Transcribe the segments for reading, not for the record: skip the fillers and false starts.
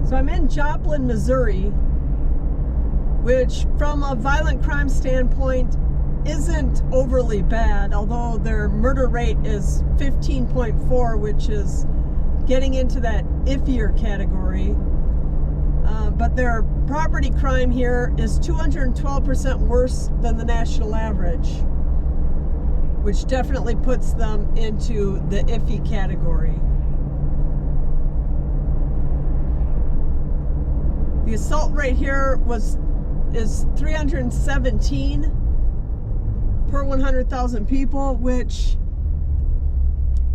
So I'm in Joplin, Missouri, which from a violent crime standpoint isn't overly bad, although their murder rate is 15.4, which is getting into that iffier category. But their property crime here is 212% worse than the national average, which definitely puts them into the iffy category. The assault rate here is 317 per 100,000 people, which,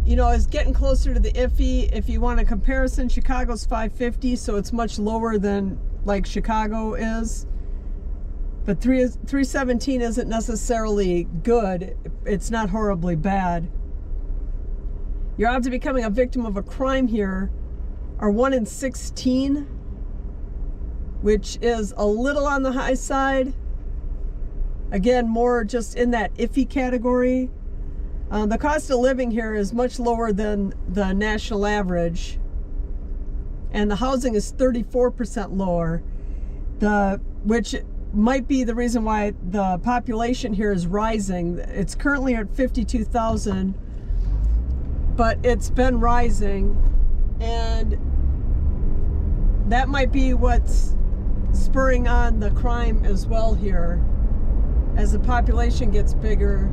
you know, is getting closer to the iffy. If you want a comparison, Chicago's 550, so it's much lower than like Chicago is. But 317 isn't necessarily good. It's not horribly bad. Your odds of becoming a victim of a crime here are 1 in 16, which is a little on the high side. Again, more just in that iffy category. The cost of living here is much lower than the national average, and the housing is 34% lower, which might be the reason why the population here is rising. It's currently at 52,000, but it's been rising, and that might be what's spurring on the crime as well here. As the population gets bigger.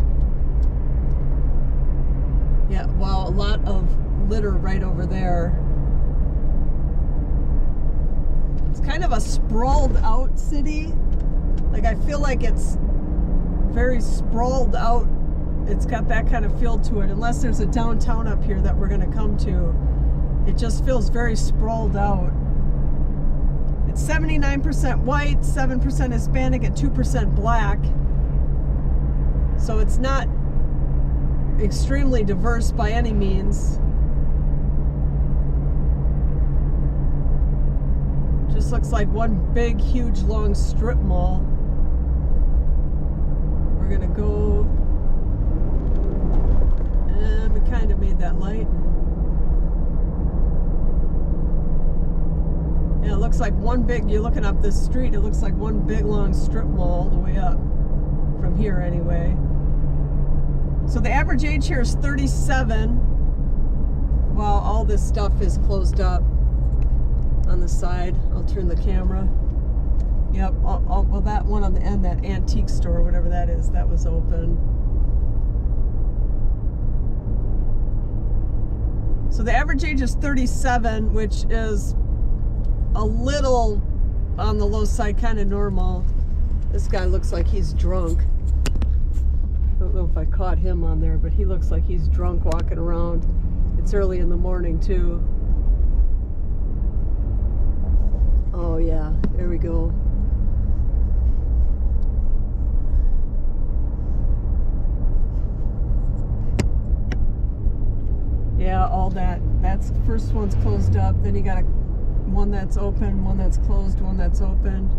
Yeah, wow, a lot of litter right over there. It's kind of a sprawled out city. Like, I feel like it's very sprawled out. It's got that kind of feel to it, unless there's a downtown up here that we're gonna come to. It just feels very sprawled out. It's 79% white, 7% Hispanic, and 2% black. So it's not extremely diverse by any means. Just looks like one big, huge, long strip mall. We're gonna go, and we kind of made that light. Yeah, it looks like one big, you're looking up this street, it looks like one big, long strip mall all the way up. From here anyway. So the average age here is 37, while all this stuff is closed up on the side. I'll turn the camera. Yep, well, that one on the end, that antique store, whatever that is, that was open. So the average age is 37, which is a little on the low side, kind of normal. This guy looks like he's drunk. I don't know if I caught him on there, but he looks like he's drunk walking around. It's early in the morning too. Oh yeah, there we go. Yeah, all that's first one's closed up, then you got one that's open, one that's closed, one that's open,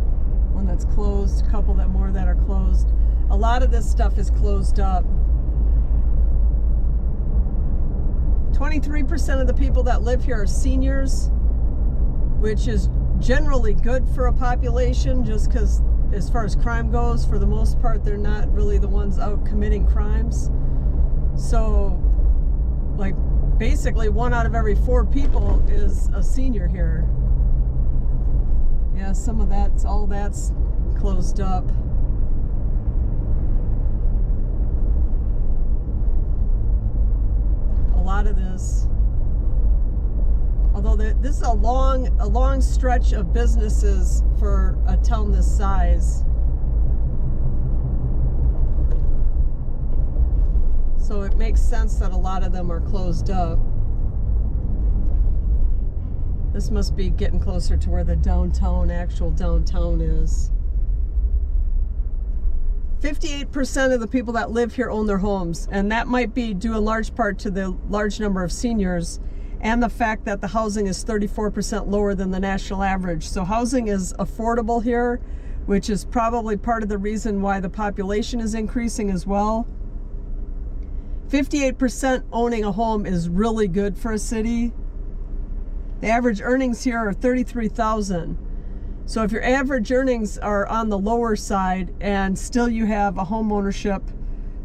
one that's closed, a couple more that are closed. A lot of this stuff is closed up. 23% of the people that live here are seniors, which is generally good for a population, just because as far as crime goes, for the most part, they're not really the ones out committing crimes. So, like, basically 1 out of every 4 people is a senior here. Yeah, some of all that's closed up. A lot of this, although this is a long stretch of businesses for a town this size. So it makes sense that a lot of them are closed up. This must be getting closer to where the actual downtown is. 58% of the people that live here own their homes, and that might be due in large part to the large number of seniors and the fact that the housing is 34% lower than the national average. So housing is affordable here, which is probably part of the reason why the population is increasing as well. 58% owning a home is really good for a city. The The average earnings here are $33,000. So if your average earnings are on the lower side and still you have a home ownership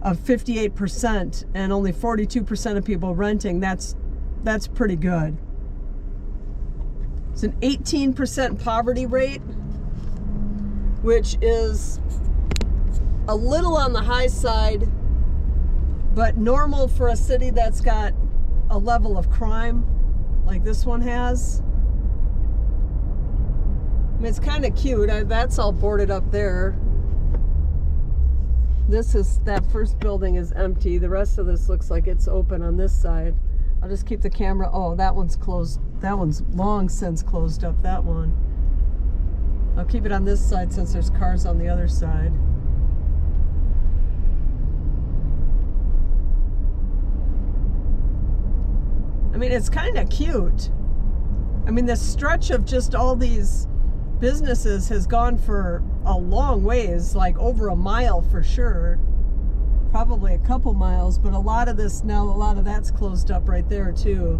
of 58% and only 42% of people renting, that's pretty good. It's an 18% poverty rate, which is a little on the high side, but normal for a city that's got a level of crime like this one has. I mean, it's kind of cute. That's all boarded up there. That first building is empty. The rest of this looks like it's open on this side. I'll just keep the camera. Oh, that one's closed. That one's long since closed up, that one. I'll keep it on this side since there's cars on the other side. I mean, it's kind of cute. I mean, the stretch of just all these businesses has gone for a long ways, like over a mile for sure. Probably a couple miles, but a lot of this now, a lot of that's closed up right there too.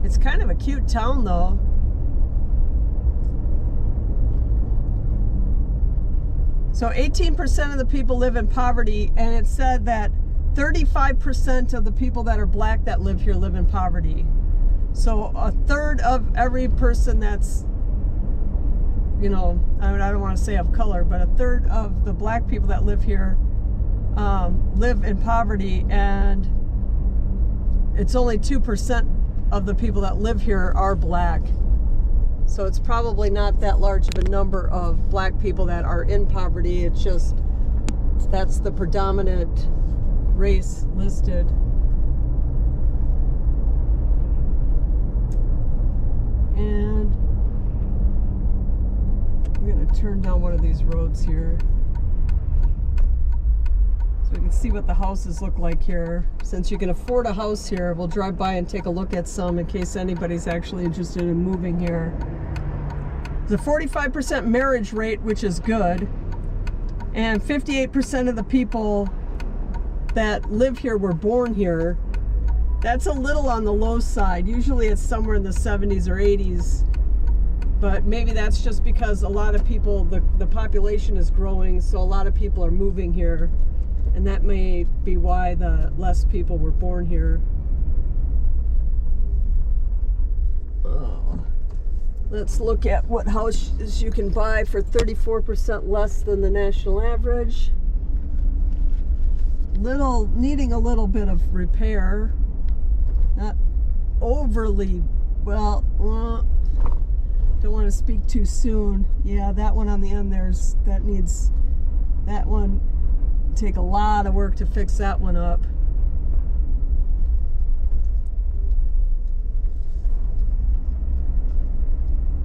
It's kind of a cute town though. So 18% of the people live in poverty, and it said that 35% of the people that are black that live here live in poverty. So a third of every person that's, you know, I don't want to say of color, but a third of the black people that live here live in poverty, and it's only 2% of the people that live here are black. So it's probably not that large of a number of black people that are in poverty. It's just, that's the predominant race listed. And I'm going to turn down one of these roads here so we can see what the houses look like here. Since you can afford a house here, we'll drive by and take a look at some in case anybody's actually interested in moving here. There's a 45% marriage rate, which is good, and 58% of the people that live here were born here. That's a little on the low side. Usually it's somewhere in the 70s or 80s, but maybe that's just because a lot of people, the population is growing, so a lot of people are moving here, and that may be why the less people were born here. Oh. Let's look at what houses you can buy for 34% less than the national average. Needing a little bit of repair, not overly well. Don't want to speak too soon. Yeah, that one on the end that one take a lot of work to fix that one up.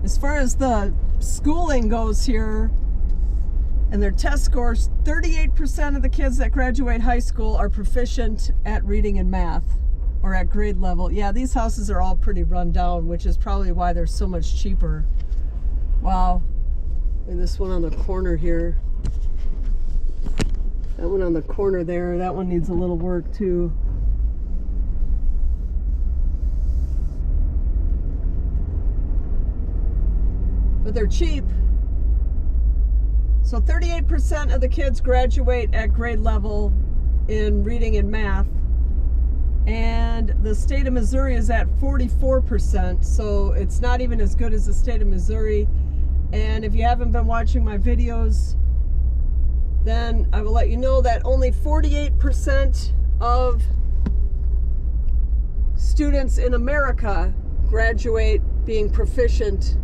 As far as the schooling goes here and their test scores, 38% of the kids that graduate high school are proficient at reading and math, or at grade level. Yeah, these houses are all pretty run down, which is probably why they're so much cheaper. Wow. And this one on the corner here. That one on the corner there, that one needs a little work too. But they're cheap. So 38% of the kids graduate at grade level in reading and math, and the state of Missouri is at 44%, so it's not even as good as the state of Missouri. And if you haven't been watching my videos, then I will let you know that only 48% of students in America graduate being proficient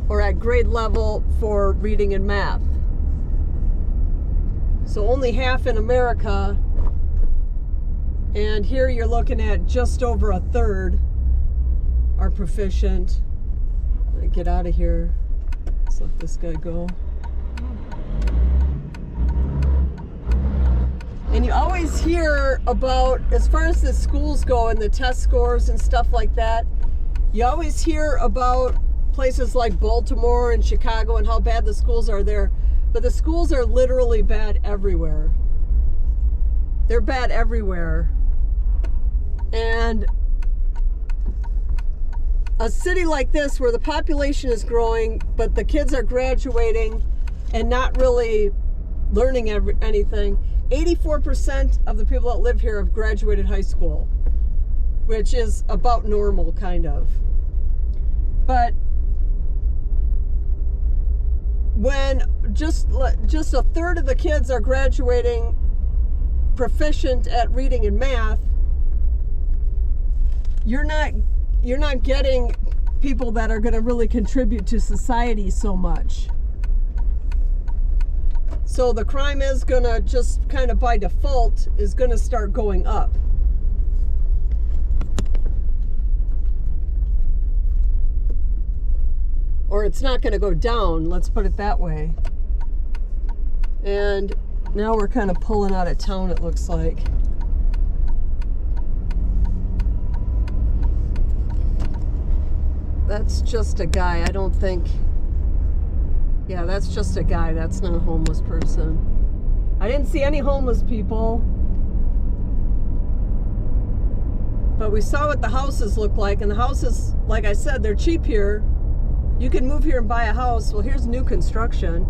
or at grade level for reading and math. So only half in America, and here you're looking at just over a third are proficient. Let me get out of here. Let's let this guy go. And you always hear about, as far as the schools go and the test scores and stuff like that, you always hear about places like Baltimore and Chicago and how bad the schools are there. But the schools are literally bad everywhere. They're bad everywhere. And a city like this where the population is growing, but the kids are graduating and not really learning anything, 84% of the people that live here have graduated high school, which is about normal, kind of. But when just a third of the kids are graduating proficient at reading and math, you're not getting people that are going to really contribute to society so much. So the crime is going to just kind of by default is going to start going up. Or it's not going to go down, let's put it that way. And now we're kind of pulling out of town, it looks like. That's just a guy, I don't think. Yeah, that's just a guy, that's not a homeless person. I didn't see any homeless people. But we saw what the houses look like, and the houses, like I said, they're cheap here. You can move here and buy a house. Well, here's new construction.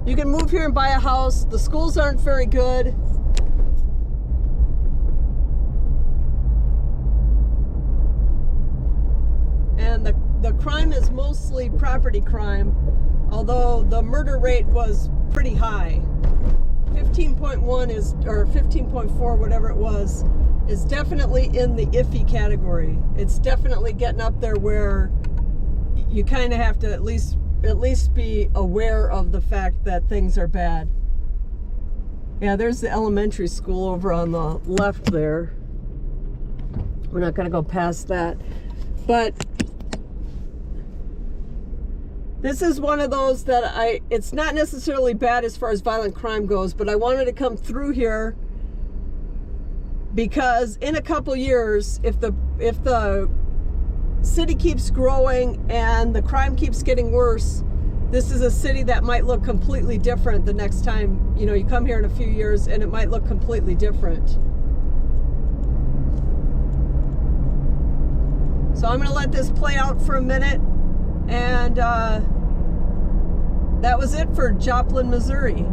You can move here and buy a house. The schools aren't very good. And the crime is mostly property crime, although the murder rate was pretty high. 15.1 is, or 15.4, whatever it was, is definitely in the iffy category. It's definitely getting up there where you kind of have to at least be aware of the fact that things are bad. Yeah, there's the elementary school over on the left there. We're not going to go past that. But this is one of those that it's not necessarily bad as far as violent crime goes, but I wanted to come through here because in a couple years, if the city keeps growing and the crime keeps getting worse, this is a city that might look completely different the next time, you come here in a few years, and it might look completely different. So I'm going to let this play out for a minute, and that was it for Joplin, Missouri.